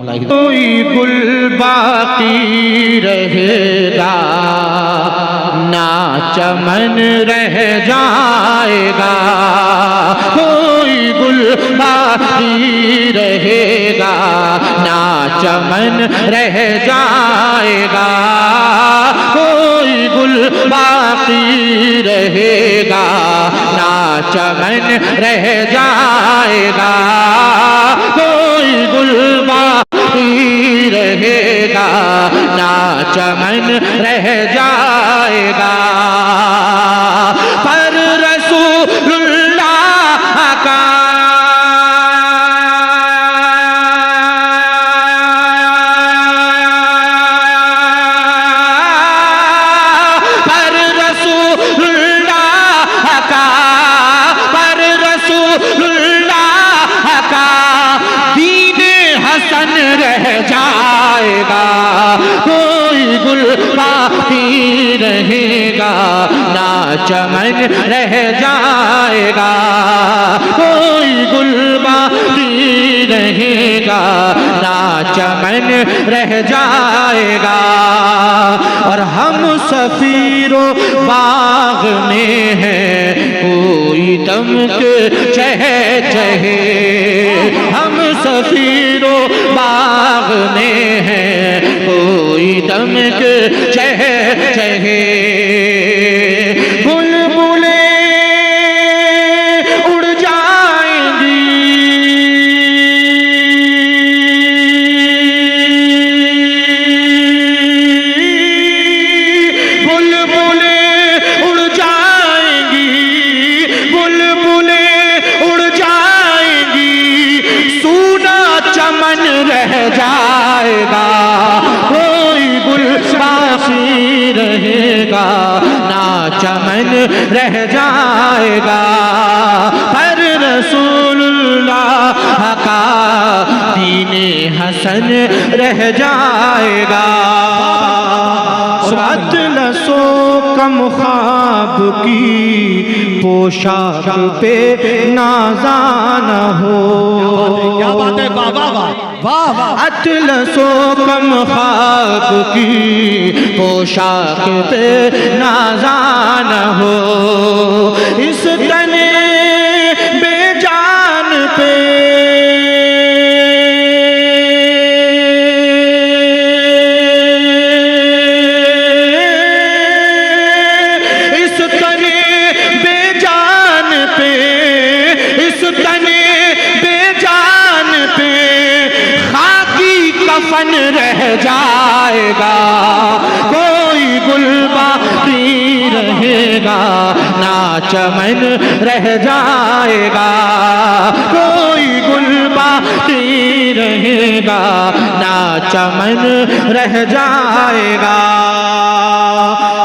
कोई गुल बाकी रहेगा ना चमन रह जाएगा, कोई गुल बाकी रहेगा ना चमन रह जाएगा, कोई गुल बाकी रहेगा ना चमन रह जाएगा, कोई गुल बाकी रहेगा ना चमन रह जाएगा। पर रसूलुल्लाह का रह जाएगा, कोई गुल बाकी रहेगा ना चमन रह जाएगा, कोई गुल बाकी रहेगा ना चमन रह जाएगा। और हम सफीरो बाग में हैं कोई दमक चहे चहे, हम सफीरो बाग में हैं कोई दमक चहे चहे, बुलबुलें उड़ जाएंगी रह जाएगा, कोई गुल बाकी रहेगा ना चमन रह जाएगा। पर रसूलुल्लाह का दीने हसन रह जाएगा। अतलसो कम ख्वाब की पोशाक पे नाज़ान हो, क्या बात है, वाह वाह वाह वाह। अतलसो कम ख्वाब की पोशाक पे नाज़ान हो, इस तने बेजान पे कफन रह जाएगा, कोई गुल बाकी रहेगा ना चमन रह जाएगा, कोई गुल बाकी रहेगा ना चमन रह जाएगा।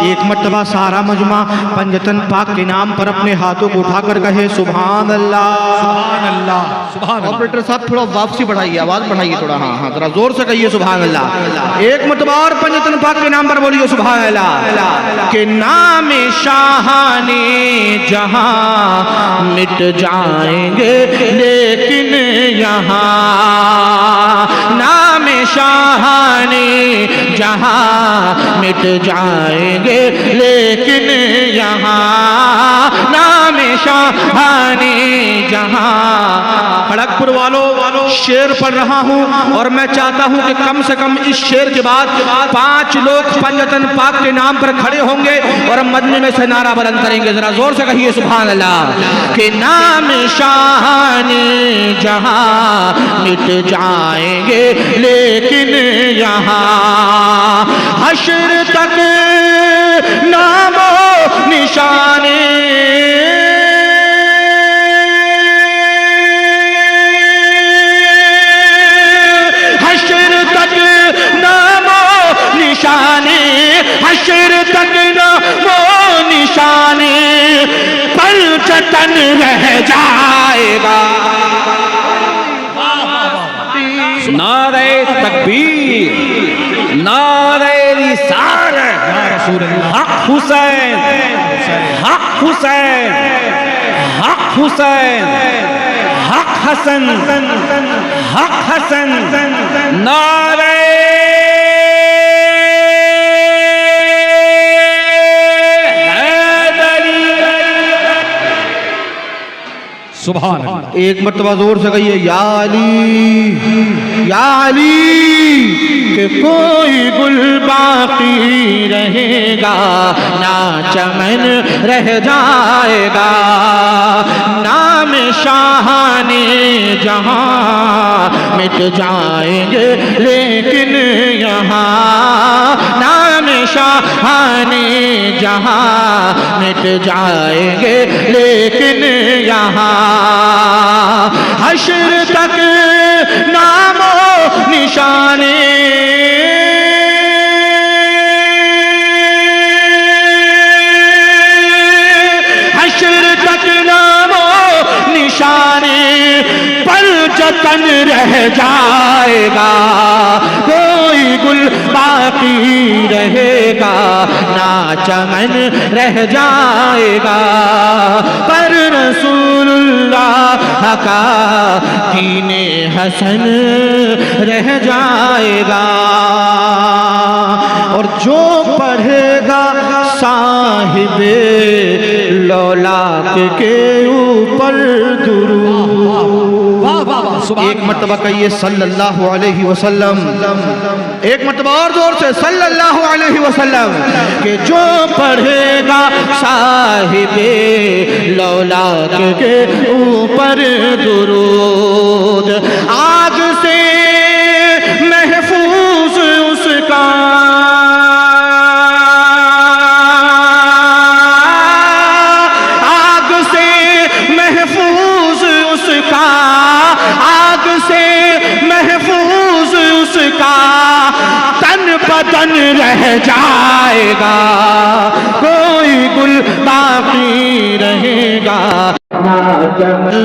एक मर्तबा सारा मजमा पंजतन पाक के नाम पर अपने हाथों को उठाकर कहे सुभान अल्लाह सुभान अल्लाह सुभान अल्लाह। ऑपरेटर साहब थोड़ा वापसी बढ़ाइए, आवाज बढ़ाइए थोड़ा, हाँ हाँ जरा जोर से कहिए सुभान अल्लाह। एक मर्तबा और पंजतन पाक के नाम पर बोलिए सुभान अल्लाह। के नाम शाहाने जहां मिट जाएंगे लेकिन यहाँ, नाम शाहाने जहां मिट जाएंगे लेकिन यहाँ, नाम शाहाने जहां। खड़गपुर वालों शेर पढ़ रहा हूँ और मैं चाहता हूँ कि कम से कम इस शेर के बाद 5 लोग पंजतन पाक के नाम पर खड़े होंगे और मदनी में से नारा बुलंद करेंगे। जरा जोर से कहिए सुभान अल्लाह। के नाम शाहाने जहां मिट जाएंगे लेकिन यहाँ, हश्र तक नामो निशाने निशाने, हश्र तक नामो निशाने पंचतन रह जाएगा। नारे तकबीर, नारे रिसालत, हक हुसैन, हक हुसैन, हक हुसैन, हक हसन, हक हसन, नारे सुभान अल्लाह। एक मर्तबा जोर से कहिए या अली, या अली, कि कोई गुल बाकी रहेगा ना चमन रह जाएगा। नाम शाहाने जहां मिट जाएंगे लेकिन यहाँ, नाम शाहाने जहां मिट जाएंगे लेकिन यहाँ, हश्र तक नामो निशाने हश्र तक नामो निशाने पर जतन रह जाएगा। कोई गुल बाकी रहेगा ना चमन रह जाएगा, पर रसूलुल्लाह का दीने हसन रह जाएगा। और जो पढ़ेगा साहिबे लौलाक के ऊपर दुरूद, वाह वाह वाह सुभान एक मर्तबा कहिए सल्लल्लाहु अलैहि वसल्लम, एक मर्तबा और जोर से सल्लल्लाहु अलैहि वसल्लम, कि जो पढ़ेगा साहिबे लौलाक के ऊपर दुरूद, आग से महफूज उसका, आग से महफूज उसका, आग से महफूज उसका तन बदन रह जाएगा। कोई गुल बाकी रहेगा ना चमन